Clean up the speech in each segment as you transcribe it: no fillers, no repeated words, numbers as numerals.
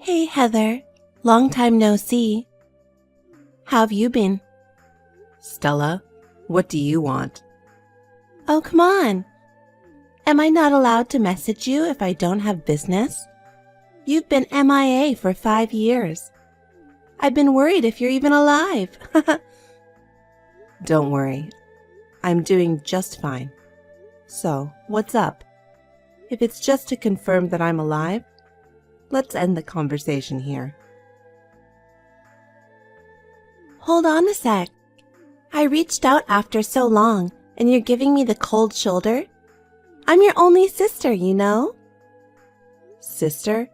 Hey Heather, long time no see. How've you been? Stella, what do you want? Oh, come on. Am I not allowed to message you if I don't have business? You've been MIA for 5 years. I've been worried if you're even alive. Don't worry, I'm doing just fine. So, what's up? If it's just to confirm that I'm alive, let's end the conversation here. Hold on a sec. I reached out after so long, and you're giving me the cold shoulder? I'm your only sister, you know? Sister?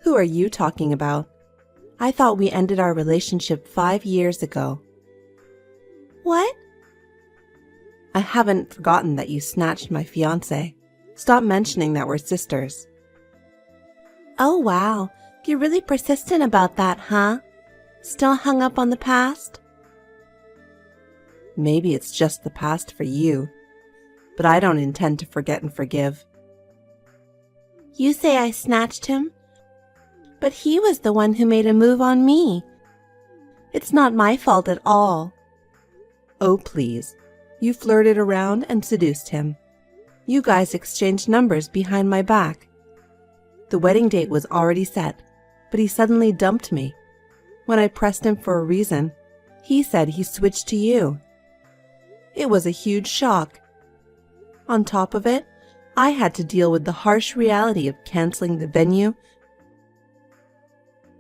Who are you talking about? I thought we ended our relationship 5 years ago. What? I haven't forgotten that you snatched my fiancé. Stop mentioning that we're sisters. Oh wow, you're really persistent about that, huh? Still hung up on the past? Maybe it's just the past for you, but I don't intend to forget and forgive. You say I snatched him, but he was the one who made a move on me. It's not my fault at all. Oh, please. You flirted around and seduced him. You guys exchanged numbers behind my back. The wedding date was already set, but he suddenly dumped me. When I pressed him for a reason, he said he switched to you. It was a huge shock. On top of it, I had to deal with the harsh reality of canceling the venue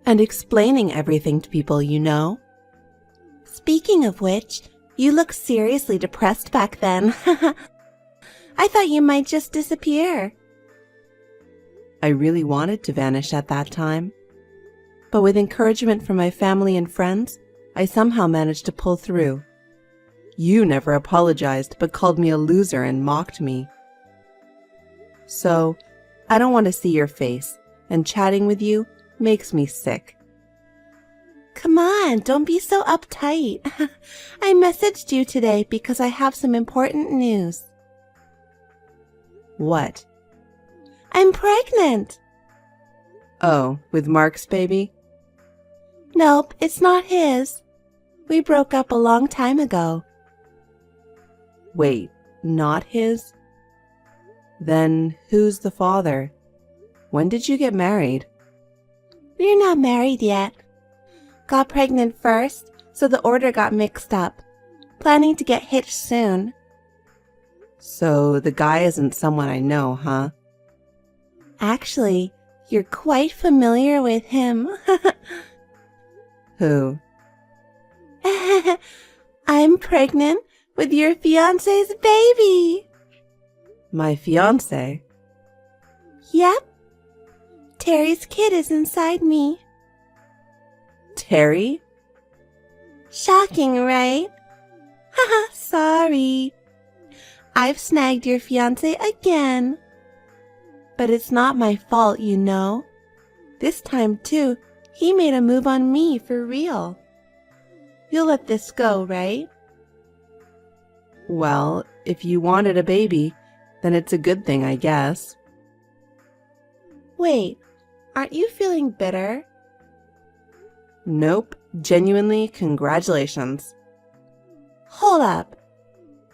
and explaining everything to people you know. Speaking of which, you look seriously depressed back then. I thought you might just disappear. I really wanted to vanish at that time, but with encouragement from my family and friends, I somehow managed to pull through. You never apologized, but called me a loser and mocked me. So, I don't want to see your face, and chatting with you makes me sick. Come on, don't be so uptight. I messaged you today because I have some important news. What? I'm pregnant. Oh, with Mark's baby? Nope, it's not his. We broke up a long time ago. Wait, not his? Then who's the father? When did you get married? We're not married yet. Got pregnant first, so the order got mixed up. Planning to get hitched soon. So the guy isn't someone I know, huh? Actually, you're quite familiar with him. Who? I'm pregnant with your fiancé's baby. My fiancé? Yep. Terry's kid is inside me. Terry? Shocking, right? Haha, sorry. I've snagged your fiancé again. But it's not my fault, you know. This time, too, he made a move on me for real. You'll let this go, right? Well, if you wanted a baby, then it's a good thing, I guess. Wait, aren't you feeling bitter? Nope. Genuinely, congratulations. Hold up.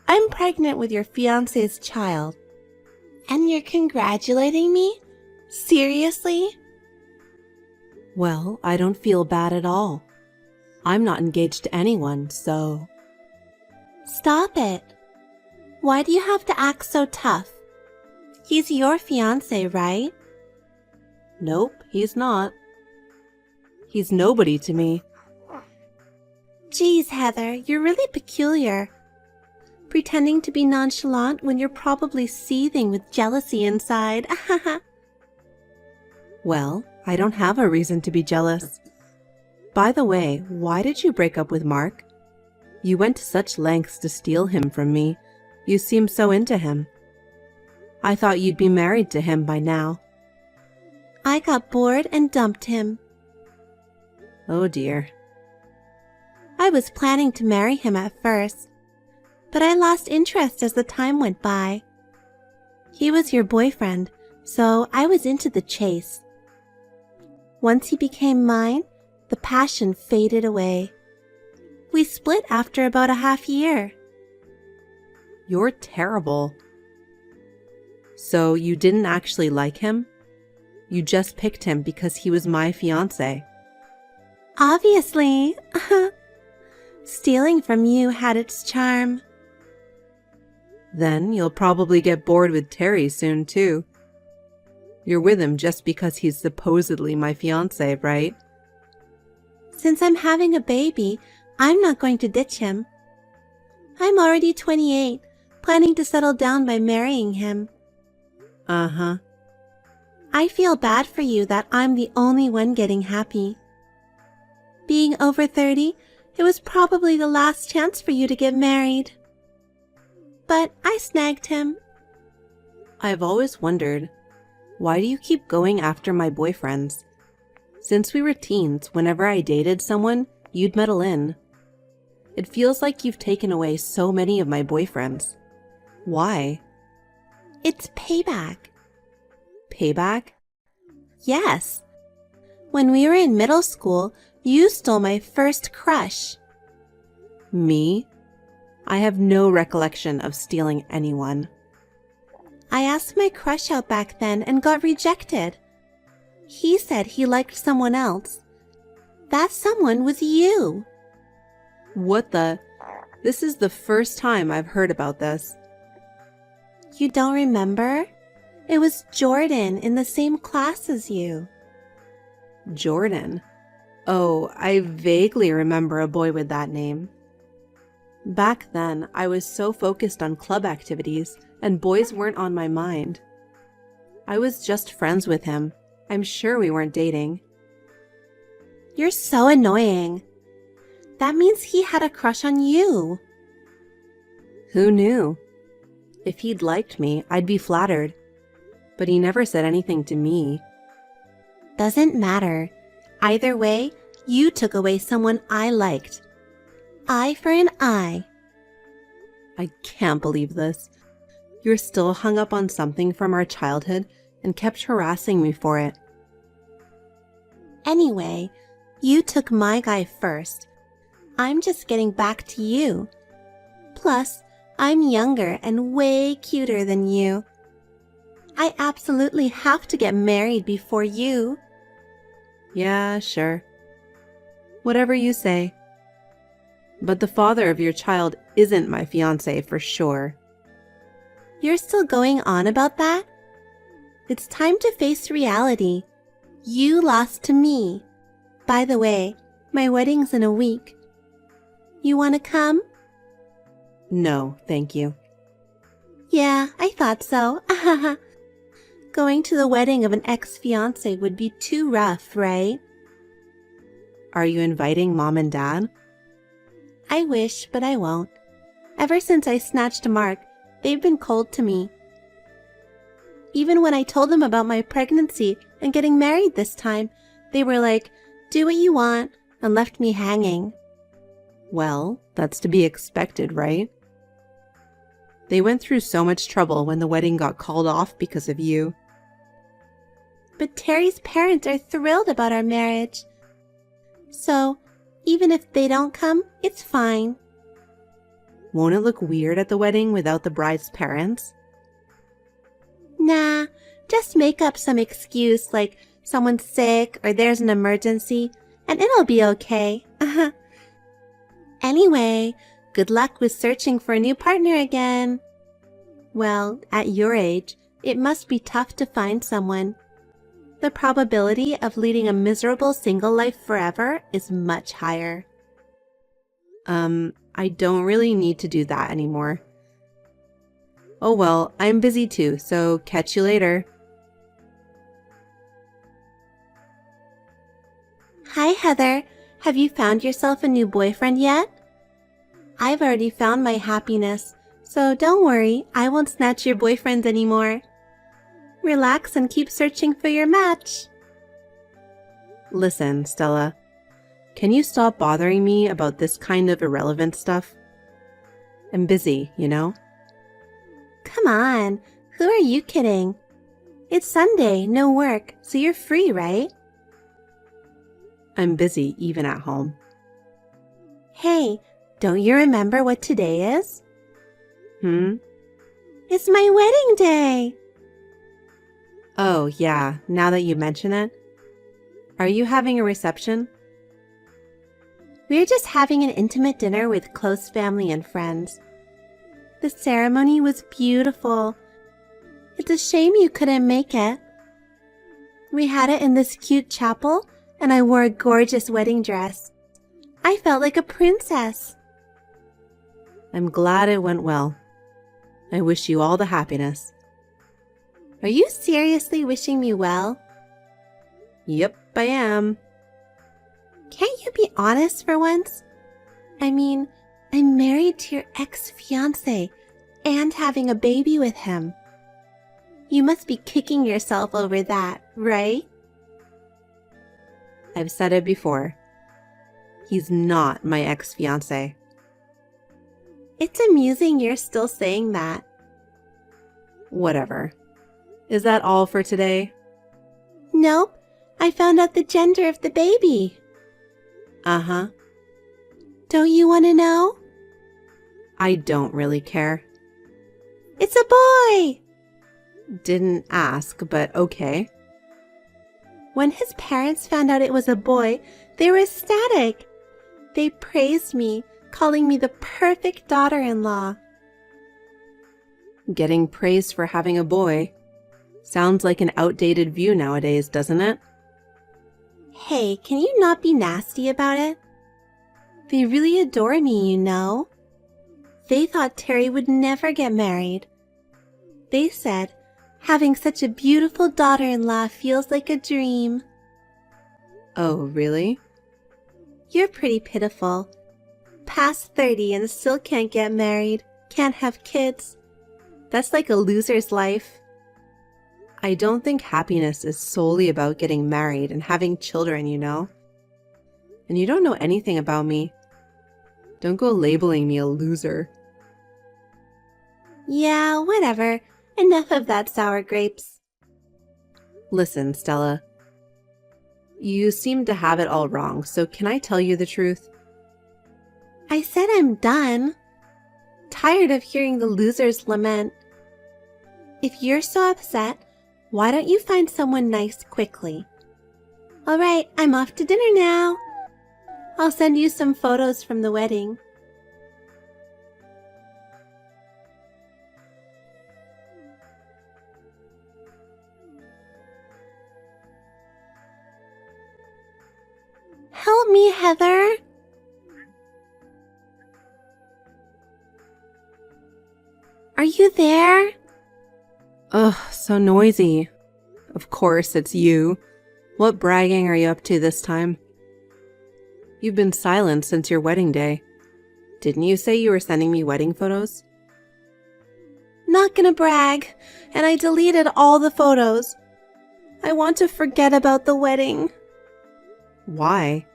I'm pregnant with your fiancé's child. And you're congratulating me? Seriously? Well, I don't feel bad at all. I'm not engaged to anyone, so... Stop it. Why do you have to act so tough? He's your fiancé, right? Nope, he's not. He's nobody to me. Geez, Heather, you're really peculiar. Pretending to be nonchalant when you're probably seething with jealousy inside. Well, I don't have a reason to be jealous. By the way, why did you break up with Mark? You went to such lengths to steal him from me. You seem so into him. I thought you'd be married to him by now. I got bored and dumped him. Oh dear. I was planning to marry him at first, but I lost interest as the time went by. He was your boyfriend, so I was into the chase. Once he became mine, the passion faded away. We split after about a half year. You're terrible. So you didn't actually like him? You just picked him because he was my fiancé. Obviously. Stealing from you had its charm. Then you'll probably get bored with Terry soon too. You're with him just because he's supposedly my fiancé, right? Since I'm having a baby, I'm not going to ditch him. I'm already 28, planning to settle down by marrying him. Uh-huh. I feel bad for you that I'm the only one getting happy. Being over 30, it was probably the last chance for you to get married. But I snagged him. I've always wondered, why do you keep going after my boyfriends? Since we were teens, whenever I dated someone, you'd meddle in. It feels like you've taken away so many of my boyfriends. Why? It's payback. Payback? Yes. When we were in middle school, you stole my first crush. Me? I have no recollection of stealing anyone. I asked my crush out back then and got rejected. He said he liked someone else. That someone was you. What the? This is the first time I've heard about this. You don't remember? It was Jordan in the same class as you. Jordan? Oh, I vaguely remember a boy with that name. Back then, I was so focused on club activities, and boys weren't on my mind. I was just friends with him. I'm sure we weren't dating. You're so annoying. That means he had a crush on you. Who knew? If he'd liked me, I'd be flattered. But he never said anything to me. Doesn't matter. Either way, you took away someone I liked. Eye for an eye. I can't believe this. You're still hung up on something from our childhood and kept harassing me for it. Anyway, you took my guy first. I'm just getting back to you. Plus, I'm younger and way cuter than you. I absolutely have to get married before you. Yeah, sure. Whatever you say. But the father of your child isn't my fiancé for sure. You're still going on about that? It's time to face reality. You lost to me. By the way, my wedding's in a week. You want to come? No, thank you. Yeah, I thought so. Going to the wedding of an ex-fiancé would be too rough, right? Are you inviting Mom and Dad? I wish, but I won't. Ever since I snatched Mark, they've been cold to me. Even when I told them about my pregnancy and getting married this time, they were like, do what you want, and left me hanging. Well, that's to be expected, right? They went through so much trouble when the wedding got called off because of you. But Terry's parents are thrilled about our marriage. So, even if they don't come, it's fine. Won't it look weird at the wedding without the bride's parents? Nah, just make up some excuse like someone's sick or there's an emergency, and it'll be okay. Anyway, good luck with searching for a new partner again. Well, at your age, it must be tough to find someone. The probability of leading a miserable single life forever is much higher. I don't really need to do that anymore. Oh well, I'm busy too, so catch you later. Hi, Heather. Have you found yourself a new boyfriend yet? I've already found my happiness, so don't worry, I won't snatch your boyfriends anymore. Relax and keep searching for your match. Listen, Stella, can you stop bothering me about this kind of irrelevant stuff? I'm busy, you know? Come on, who are you kidding? It's Sunday, no work, so you're free, right? I'm busy even at home. Hey, don't you remember what today is? It's my wedding day. Oh, yeah, now that you mention it. Are you having a reception? We're just having an intimate dinner with close family and friends. The ceremony was beautiful. It's a shame you couldn't make it. We had it in this cute chapel, and I wore a gorgeous wedding dress. I felt like a princess. I'm glad it went well. I wish you all the happiness. Are you seriously wishing me well? Yep, I am. Can't you be honest for once? I mean, I'm married to your ex-fiancé and having a baby with him. You must be kicking yourself over that, right? I've said it before. He's not my ex-fiancé. It's amusing you're still saying that. Whatever. Is that all for today? Nope, I found out the gender of the baby. Uh-huh. Don't you want to know? I don't really care. It's a boy! Didn't ask, but okay. When his parents found out it was a boy, they were ecstatic. They praised me, calling me the perfect daughter-in-law. Getting praised for having a boy sounds like an outdated view nowadays, doesn't it? Hey, can you not be nasty about it? They really adore me, you know. They thought Terry would never get married. They said, having such a beautiful daughter-in-law feels like a dream. Oh, really? You're pretty pitiful. Past 30 and still can't get married, can't have kids. That's like a loser's life. I don't think happiness is solely about getting married and having children, you know? And you don't know anything about me. Don't go labeling me a loser. Yeah, whatever. Enough of that sour grapes. Listen, Stella. You seem to have it all wrong, so can I tell you the truth? I said I'm done. Tired of hearing the losers lament. If you're so upset, why don't you find someone nice quickly? All right, I'm off to dinner now. I'll send you some photos from the wedding. Help me, Heather. Are you there? Ugh, so noisy. Of course, it's you. What bragging are you up to this time? You've been silent since your wedding day. Didn't you say you were sending me wedding photos? Not gonna brag, and I deleted all the photos. I want to forget about the wedding. Why?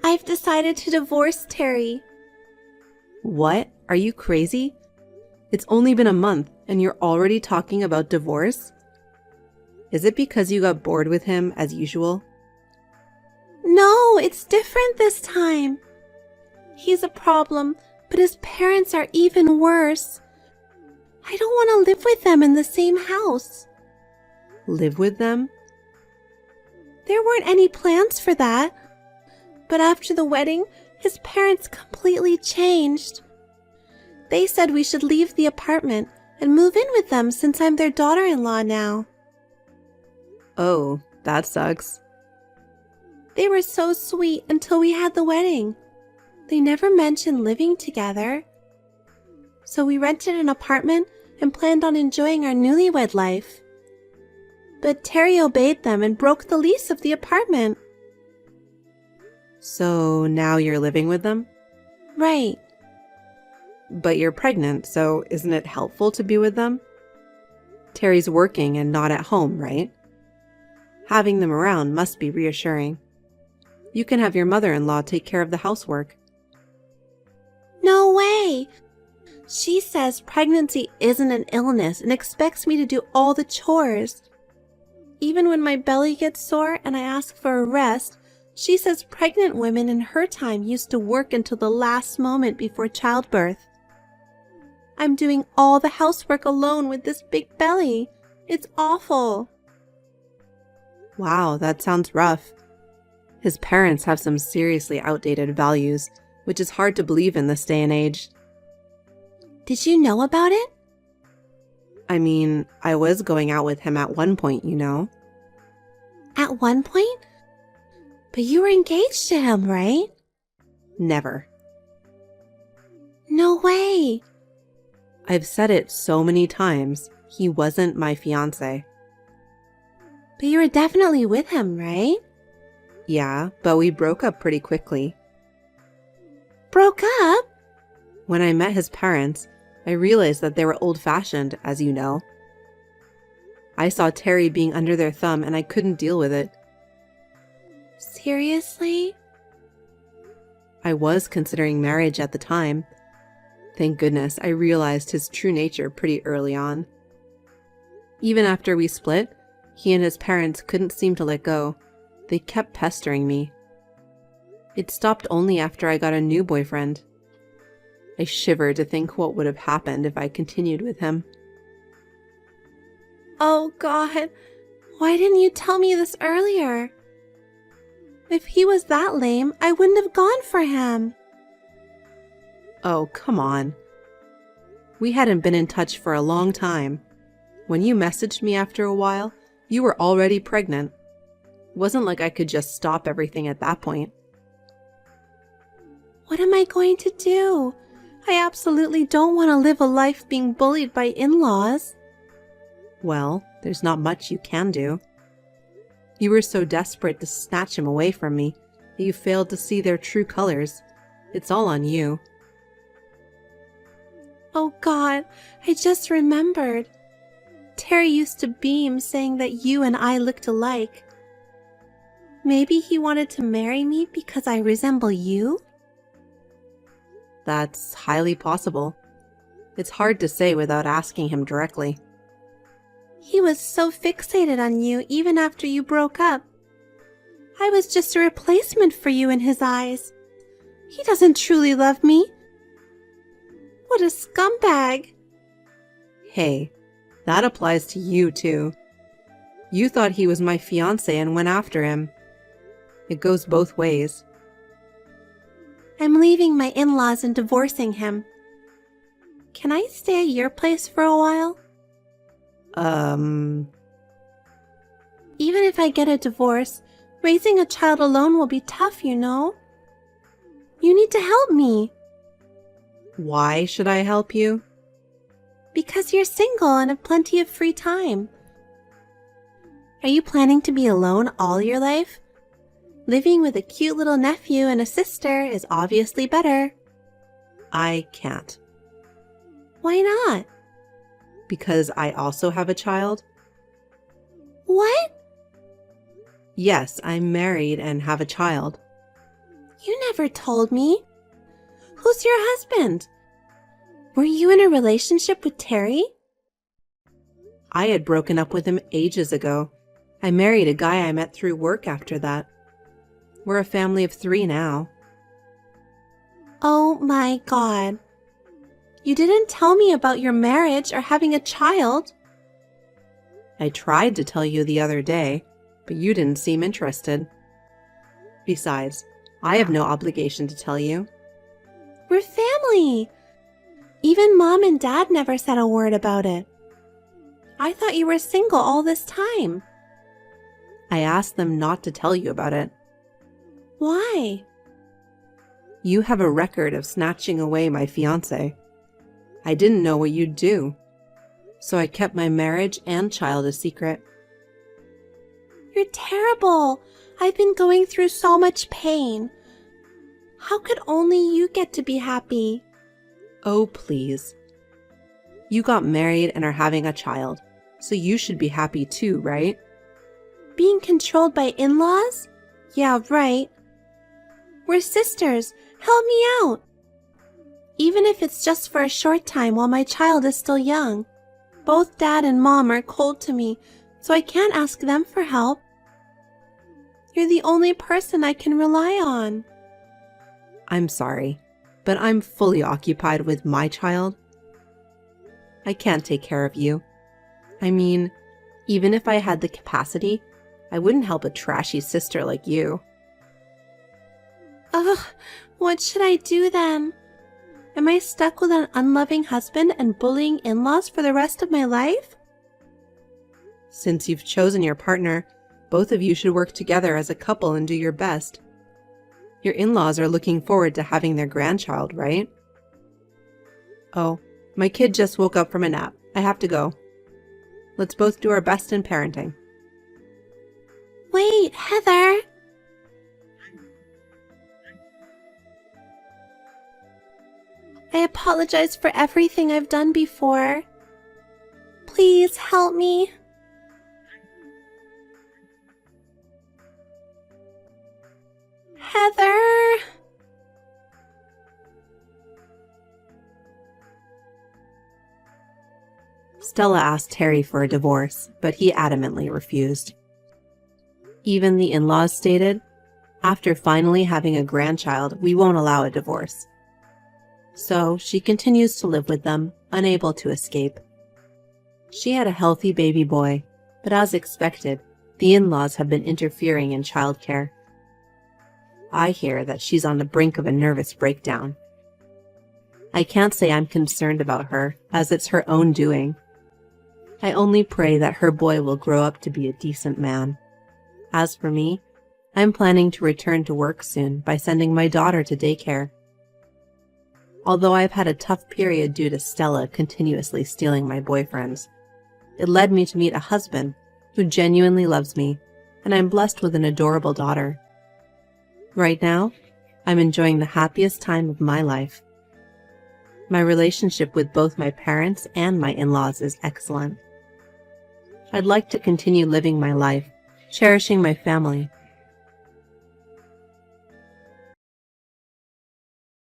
I've decided to divorce Terry. What? Are you crazy? It's only been a month and you're already talking about divorce? Is it because you got bored with him as usual? No, it's different this time. He's a problem, but his parents are even worse. I don't want to live with them in the same house. Live with them? There weren't any plans for that. But after the wedding, his parents completely changed. They said we should leave the apartment and move in with them since I'm their daughter-in-law now. Oh, that sucks. They were so sweet until we had the wedding. They never mentioned living together. So we rented an apartment and planned on enjoying our newlywed life. But Terry obeyed them and broke the lease of the apartment. So now you're living with them? Right. But you're pregnant, so isn't it helpful to be with them? Terry's working and not at home, right? Having them around must be reassuring. You can have your mother-in-law take care of the housework. No way! She says pregnancy isn't an illness and expects me to do all the chores. Even when my belly gets sore and I ask for a rest, She says pregnant women in her time used to work until the last moment before childbirth. I'm doing all the housework alone with this big belly. It's awful. Wow, that sounds rough. His parents have some seriously outdated values, which is hard to believe in this day and age. Did you know about it? I mean, I was going out with him at one point, you know. At one point? But you were engaged to him, right? Never. No way. I've said it so many times. He wasn't my fiancé. But you were definitely with him, right? Yeah, but we broke up pretty quickly. Broke up? When I met his parents, I realized that they were old-fashioned, as you know. I saw Terry being under their thumb and I couldn't deal with it. Seriously? I was considering marriage at the time. Thank goodness I realized his true nature pretty early on. Even after we split, he and his parents couldn't seem to let go. They kept pestering me. It stopped only after I got a new boyfriend. I shiver to think what would have happened if I continued with him. Oh God, why didn't you tell me this earlier? If he was that lame, I wouldn't have gone for him. Oh, come on. We hadn't been in touch for a long time. When you messaged me after a while, you were already pregnant. It wasn't like I could just stop everything at that point. What am I going to do? I absolutely don't want to live a life being bullied by in-laws. Well, there's not much you can do. You were so desperate to snatch him away from me that you failed to see their true colors. It's all on you. Oh God, I just remembered. Terry used to beam saying that you and I looked alike. Maybe he wanted to marry me because I resemble you? That's highly possible. It's hard to say without asking him directly. He was so fixated on you even after you broke up. I was just a replacement for you in his eyes. He doesn't truly love me. What a scumbag. Hey, that applies to you too. You thought he was my fiancé and went after him. It goes both ways. I'm leaving my in-laws and divorcing him. Can I stay at your place for a while? Even if I get a divorce, raising a child alone will be tough, you know? You need to help me. Why should I help you? Because you're single and have plenty of free time. Are you planning to be alone all your life? Living with a cute little nephew and a sister is obviously better. I can't. Why not? Because I also have a child. What? Yes, I'm married and have a child. You never told me. Who's your husband? Were you in a relationship with Terry? I had broken up with him ages ago. I married a guy I met through work after that. We're a family of 3 now. Oh my God. You didn't tell me about your marriage or having a child. I tried to tell you the other day, but you didn't seem interested. Besides, I have no obligation to tell you. We're family. Even Mom and Dad never said a word about it. I thought you were single all this time. I asked them not to tell you about it. Why? You have a record of snatching away my fiancé. I didn't know what you'd do, so I kept my marriage and child a secret. You're terrible. I've been going through so much pain. How could only you get to be happy? Oh, please. You got married and are having a child, so you should be happy too, right? Being controlled by in-laws? Yeah, right. We're sisters. Help me out. Even if it's just for a short time while my child is still young. Both Dad and Mom are cold to me, so I can't ask them for help. You're the only person I can rely on. I'm sorry, but I'm fully occupied with my child. I can't take care of you. I mean, even if I had the capacity, I wouldn't help a trashy sister like you. Ugh, what should I do then? Am I stuck with an unloving husband and bullying in-laws for the rest of my life? Since you've chosen your partner, both of you should work together as a couple and do your best. Your in-laws are looking forward to having their grandchild, right? Oh, my kid just woke up from a nap. I have to go. Let's both do our best in parenting. Wait, Heather! I apologize for everything I've done before. Please help me. Heather! Stella asked Terry for a divorce, but he adamantly refused. Even the in-laws stated, after finally having a grandchild, we won't allow a divorce. So she continues to live with them, unable to escape. She had a healthy baby boy, but as expected, the in-laws have been interfering in childcare. I hear that she's on the brink of a nervous breakdown. I can't say I'm concerned about her, as it's her own doing. I only pray that her boy will grow up to be a decent man. As for me, I'm planning to return to work soon by sending my daughter to daycare. Although I've had a tough period due to Stella continuously stealing my boyfriends, it led me to meet a husband who genuinely loves me, and I'm blessed with an adorable daughter. Right now, I'm enjoying the happiest time of my life. My relationship with both my parents and my in-laws is excellent. I'd like to continue living my life, cherishing my family,